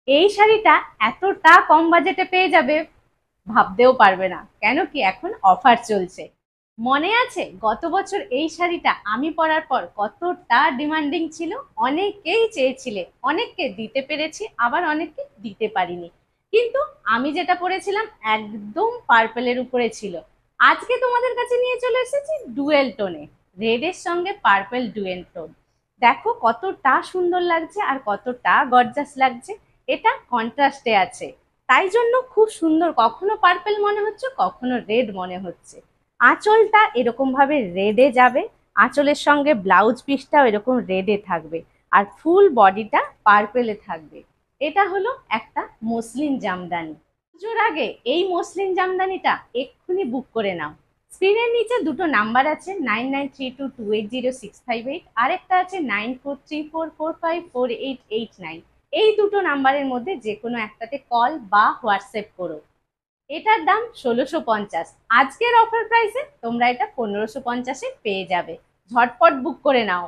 এই শাড়িটা এতটা কম বাজেটে পেয়ে যাবে ভাবতেও পারবে না, কেন কি এখন অফার চলছে। মনে আছে গত বছর এই শাড়িটা আমি পরার পর কতটা ডিমান্ডিং ছিল, অনেকেই চেয়েছিলে, অনেককে দিতে পেরেছি, আবার অনেককে দিতে পারিনি। কিন্তু আমি যেটা পরেছিলাম একদম পার্পেলের উপরে ছিল। আজকে তোমাদের কাছে নিয়ে চলে এসেছি ডুয়েল টোনে, রেডের সঙ্গে পার্পেল ডুয়েল টোন। দেখো কতটা সুন্দর লাগছে আর কতটা গর্জাস লাগছে। এটা কন্ট্রাস্টে আছে, তাই জন্য খুব সুন্দর, কখনো পার্পেল মনে হচ্ছে, কখনো রেড মনে হচ্ছে। আঁচলটা এরকম ভাবে রেডে যাবে, আঁচলের সঙ্গে ব্লাউজ পিসটাও এরকম রেডে থাকবে, আর ফুল বডিটা পার্পেলে থাকবে। এটা হলো একটা মসলিন জামদানি। পুজোর আগে এই মসলিন জামদানিটা এক্ষুনি বুক করে নাও। স্ক্রিনের নিচে দুটো নাম্বার আছে, 9932280658, আরেকটা আছে 9434454889। এই দুটো নাম্বারের মধ্যে যে কোনো একটাতে কল বা হোয়াটসঅ্যাপ করো। এটার দাম ১৬৫০। আজকের অফার প্রাইসে তোমরা এটা ১৫৫০-এ পেয়ে যাবে। ঝটপট বুক করে নাও।